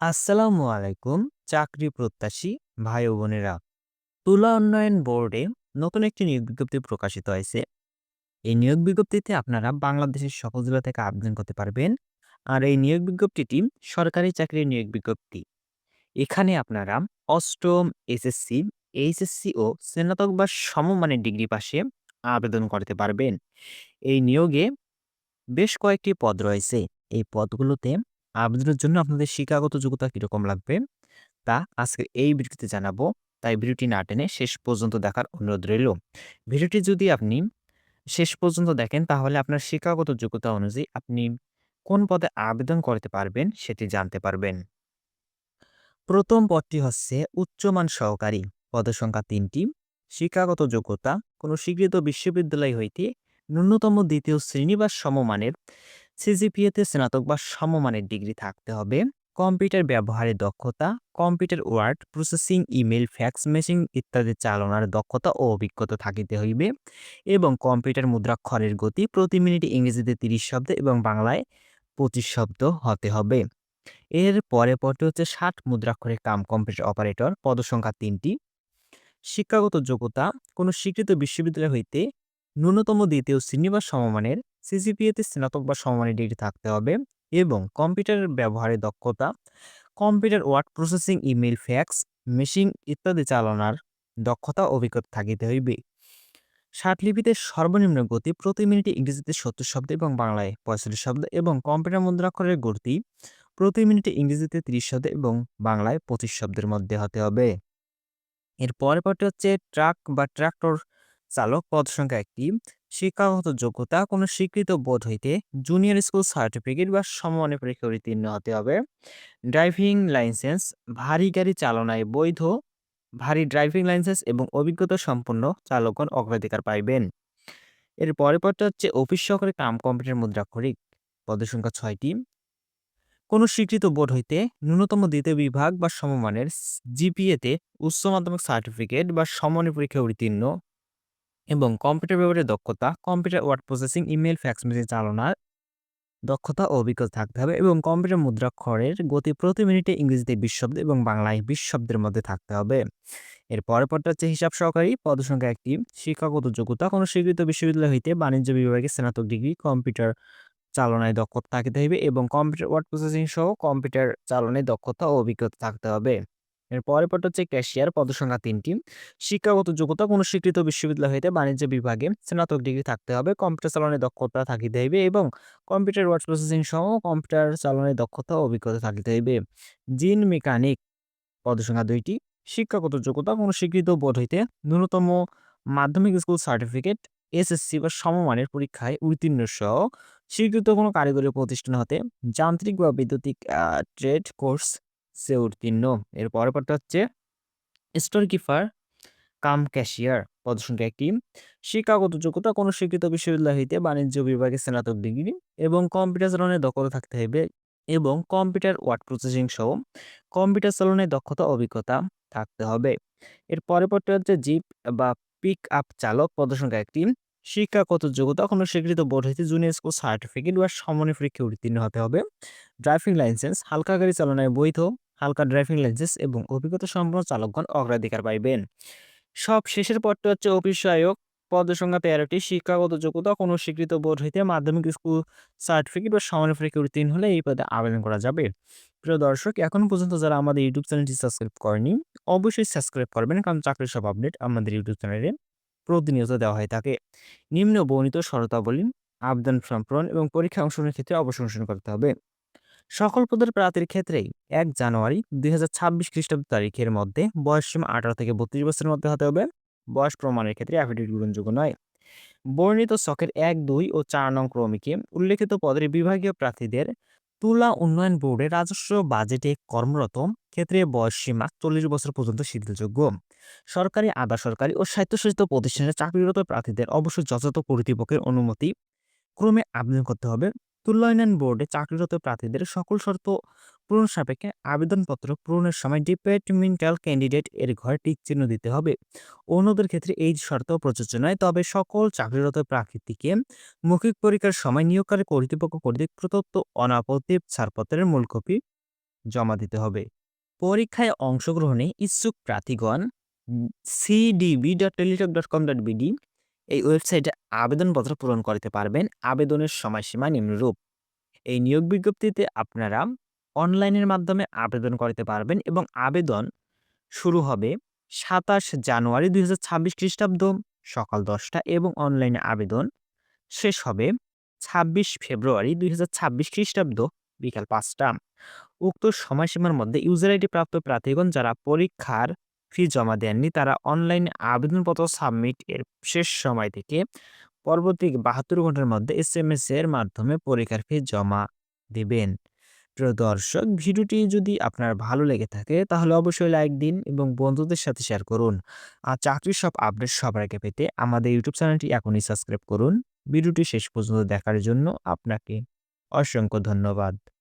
আসসালামু আলাইকুম চাকরি প্রত্যাশী ভাই ও বোনেরা। তুলা উন্নয়ন বোর্ডে নতুন একটি নিয়োগ বিজ্ঞপ্তি প্রকাশিত হয়েছে। এই নিয়োগ বিজ্ঞপ্তিতে আপনারা বাংলাদেশের সকল জেলা থেকে আবেদন করতে পারবেন। আর এই নিয়োগ বিজ্ঞপ্তিটি সরকারি চাকরির নিয়োগ বিজ্ঞপ্তি। এখানে আপনারা অষ্টম এসএসসি, এইচএসসি ও স্নাতক বা সমমানের ডিগ্রি পাশে আবেদন করতে পারবেন। এই নিয়োগে বেশ কয়েকটি পদ রয়েছে। এই পদগুলোতে আবেদনের জন্য আপনাদের শিক্ষাগত যোগ্যতা কিরকম লাগবে তা আজকে এই ভিডিওতে জানাবো। তাই ভিডিওটি না টেনে শেষ পর্যন্ত দেখার অনুরোধ রইল। ভিডিওটি যদি আপনি শেষ পর্যন্ত দেখেন তাহলে আপনার শিক্ষাগত যোগ্যতা অনুযায়ী আপনি কোন পদে আবেদন করতে পারবেন সেটি জানতে পারবেন। প্রথম পদটি হচ্ছে উচ্চমান সহকারী। পদের সংখ্যা ৩টি। শিক্ষাগত যোগ্যতা কোনো স্বীকৃত বিশ্ববিদ্যালয় হইতে ন্যূনতম দ্বিতীয় শ্রেণী বা সমমানের সিজিপিএতে স্নাতক বা সমমানের ডিগ্রি থাকতে হবে। কম্পিউটার ব্যবহারের দক্ষতা, computer word processing, email, fax machine ইত্যাদি চালনার দক্ষতা ও অভিজ্ঞতা থাকিতে হইবে এবং কম্পিউটার মুদ্রাক্ষরের গতি প্রতি মিনিটে ইংরেজিতে ৩০ শব্দ এবং বাংলায় ২৫ শব্দ হতে হবে। এর পরে পদটি হচ্ছে ৬০ মুদ্রাক্ষরে কাম কম্পিউটার অপারেটর। পদসংখ্যা ৩টি। শিক্ষাগত যোগ্যতা কোনো স্বীকৃত বিশ্ববিদ্যালয় হইতে ন্যূনতম দ্বিতীয় শ্রেণী বা সমমানের সিজিপিএতে স্নাতক বা সমমানের ডিগ্রি থাকতে হবে এবং কম্পিউটার ব্যবহারের দক্ষতা, computer word processing, email, fax machine ইত্যাদি চালানোর দক্ষতা অভিজ্ঞতা থাকিতে হইবে। লিপিতে সর্বনিম্ন গতি প্রতি মিনিটে ইংরেজিতে ৭০ শব্দ এবং বাংলায় ৪৫ শব্দ এবং কম্পিউটার মুদ্রাক্ষরের গতি প্রতি মিনিটে ইংরেজিতে ৩০ শব্দ এবং বাংলায় ২৫ শব্দের মধ্যে হতে হবে। এর পরের পদটি হচ্ছে ট্রাক বা ট্রাক্টর চালক। পদ সংখ্যা ১টি। শিক্ষাগত যোগ্যতা কোনো স্বীকৃত বোর্ড হইতে জুনিয়র স্কুল সার্টিফিকেট বা সমমানের পরীক্ষা উত্তীর্ণ হতে হবে। ড্রাইভিং লাইসেন্স, ভারী গাড়ি চালনায় বৈধ ভারী ড্রাইভিং লাইসেন্স এবং অভিজ্ঞতা সম্পন্ন চালকগণ অগ্রাধিকার পাইবেন। এর পরের পদটা হচ্ছে অফিস সহকারী কাম কম্পিউটার মুদ্রাক্ষরিক। পদের সংখ্যা ৬টি। কোনো স্বীকৃত বোর্ড হইতে ন্যূনতম দ্বিতীয় বিভাগ বা সমমানের জিপিএতে উচ্চ মাধ্যমিক সার্টিফিকেট বা সমমানের পরীক্ষায় উত্তীর্ণ এবং কম্পিউটার ব্যবহারের দক্ষতা, computer word processing, email, fax machine চালনার দক্ষতা ও অভিজ্ঞতা থাকতে হবে এবং কম্পিউটার মুদ্রাক্ষরের গতি প্রতি মিনিটে ইংরেজিতে ২০ শব্দ এবং বাংলায় ২০ শব্দের মধ্যে থাকতে হবে। এর পরের পদটা হচ্ছে হিসাব সহকারী। পদসংখ্যা ১টি। শিক্ষাগত যোগ্যতা কোনো স্বীকৃত বিশ্ববিদ্যালয় হইতে বাণিজ্য বিভাগে স্নাতক ডিগ্রি, কম্পিউটার চালনায় দক্ষতা থাকিতে হইবে এবং কম্পিউটার ওয়ার্ড প্রসেসিং সহ কম্পিউটার চালনায় দক্ষতা ও অভিজ্ঞতা থাকতে হবে। এর পরের পদটা হচ্ছে ক্যাশিয়ার। পদসংখ্যা ৩টি। শিক্ষাগত যোগ্যতা কোনো স্বীকৃত বিশ্ববিদ্যালয় হইতে বাণিজ্য বিভাগে স্নাতক ডিগ্রি থাকতে হবে, কম্পিউটার চালনায় দক্ষতা থাকিতে হইবে এবং কম্পিউটার ওয়ার্ড প্রসেসিং সহ কম্পিউটার চালনায় দক্ষতা ও অভিজ্ঞতা থাকিতে হইবে। জিন মেকানিক। পদসংখ্যা ২টি। শিক্ষাগত যোগ্যতা কোনো স্বীকৃত বোর্ড হইতে ন্যূনতম মাধ্যমিক স্কুল সার্টিফিকেট, এসএসসি বা সমমানের পরীক্ষায় উত্তীর্ণ সহ স্বীকৃত কোনো কারিগরি প্রতিষ্ঠান হতে যান্ত্রিক বা বৈদ্যুতিক ট্রেড কোর্স সে উত্তীর্ণ। এর পরের পরটা হচ্ছে স্টোর কিপার কাম ক্যাশিয়ার। পদসংখ্যা ১টি। শিক্ষাগত যোগ্যতা কোনো স্বীকৃত বিশ্ববিদ্যালয় হইতে বাণিজ্য বিভাগে স্নাতক ডিগ্রি এবং কম্পিউটার চালনায় দক্ষতা থাকতে হইবে এবং কম্পিউটার ওয়ার্ড প্রসেসিং সহ কম্পিউটার চালনায় দক্ষতা অভিজ্ঞতা থাকতে হবে। এর পরের পরটা হচ্ছে জিপ বা পিক আপ চালক। পদসংখ্যা ১টি। শিক্ষাগত যোগ্যতা কোনো স্বীকৃত বোর্ড হইতে জুনিয়র স্কুল সার্টিফিকেট বা সমমানের পরীক্ষায় উত্তীর্ণ হতে হবে। ড্রাইভিং লাইসেন্স, হালকা গাড়ি চালনায় বৈধ হালকা ড্রাইভিং লাইসেন্স এবং অভিজ্ঞতা সম্পন্ন চালকগণ অগ্রাধিকার পাইবেন। সব শেষের পদটা হচ্ছে অফিস সহায়ক। পদের সংখ্যা ১৩টি। শিক্ষাগত যোগ্যতা কোনো স্বীকৃত বোর্ড হইতে মাধ্যমিক স্কুল সার্টিফিকেট বা সমানের পরীক্ষায় উত্তীর্ণ হলে এই পদে আবেদন করা যাবে। প্রিয় দর্শক, এখন পর্যন্ত যারা আমাদের ইউটিউব চ্যানেলটি সাবস্ক্রাইব করেনি অবশ্যই সাবস্ক্রাইব করবেন, কারণ চাকরির সব আপডেট আমাদের ইউটিউব চ্যানেলে প্রতিনিয়ত দেওয়া হয়ে থাকে। নিম্ন বর্ণিত শর্তাবলী, আবেদন ফর্ম পূরণ এবং পরীক্ষায় অংশগ্রহণের ক্ষেত্রে অবশ্যই অনুসরণ করতে হবে। সকল পদের প্রার্থীর ক্ষেত্রেই ১ জানুয়ারি ২০২৬ খ্রিস্টাব্দ তারিখের মধ্যে বয়সসীমা ১৮ থেকে ৩২ বছরের মধ্যে হতে হবে। বয়স প্রমাণের ক্ষেত্রে অ্যাফিডেভিট গ্রহণযোগ্য নয়। বর্ণিত ছকের ১, ২ ও ৪ নং ক্রমিকে উল্লেখিত পদের বিভাগীয় প্রার্থীদের তুলা উন্নয়ন বোর্ডে রাজস্ব বাজেটে কর্মরত ক্ষেত্রে বয়সসীমা ৪০ বছর পর্যন্ত শিথিলযোগ্য। সরকারি, আধা সরকারি ও স্বায়ত্তশাসিত প্রতিষ্ঠানে চাকরিরত প্রার্থীদের অবশ্যই যথাযথ কর্তৃপক্ষের অনুমতি ক্রমে আবেদন করতে হবে। তুলা উন্নয়ন বোর্ডে চাকরিরত প্রার্থীদের সকল শর্ত পূরণ সাপেক্ষে আবেদনপত্র পূরণের সময় ডিপার্টমেন্টাল ক্যান্ডিডেট এর ঘরে টিক চিহ্ন দিতে হবে। অন্যদের ক্ষেত্রে এই শর্ত প্রযোজ্য নয়, তবে সকল চাকরিরত প্রার্থীকে মৌখিক পরীক্ষার সময় নিয়োগকারী কর্তৃপক্ষ কর্তৃক প্রদত্ত অনাপত্তি ছাড়পত্রের মূল কপি জমা দিতে হবে। পরীক্ষায় অংশগ্রহণে ইচ্ছুক প্রার্থীগণ cdb.teletalk.com.bd এই ওয়েবসাইটে আবেদনপত্র পূরণ করতে পারবেন। আবেদনের সময়সীমা নিম্নরূপ: এই নিয়োগ বিজ্ঞপ্তিতে আপনারা অনলাইনের মাধ্যমে আবেদন করতে পারবেন এবং আবেদন শুরু হবে ২৭ জানুয়ারি ২০২৬ খ্রিস্টাব্দ সকাল ১০টা এবং অনলাইনে আবেদন শেষ হবে ২৬ ফেব্রুয়ারি ২০২৬ খ্রিস্টাব্দ বিকাল ৫টা। উক্ত সময়সীমার মধ্যে ইউজার আইডি প্রাপ্ত প্রার্থীগণ যারা পরীক্ষার ফি জমা দেননি তারা অনলাইনে আবেদনপত্র সাবমিট এর শেষ সময় থেকে পরবর্তী ৭২ ঘন্টার মধ্যে এসএমএস এর মাধ্যমে পরীক্ষার ফি জমা দিবেন। প্রিয় দর্শক, ভিডিওটি যদি আপনার ভালো লেগে থাকে তাহলে অবশ্যই লাইক দিন এবং বন্ধুদের সাথে শেয়ার করুন। আর চাকরির সব আপডেট সবার আগে পেতে আমাদের ইউটিউব চ্যানেলটি এখনই সাবস্ক্রাইব করুন। ভিডিওটি শেষ পর্যন্ত দেখার জন্য আপনাকে অসংখ্য ধন্যবাদ।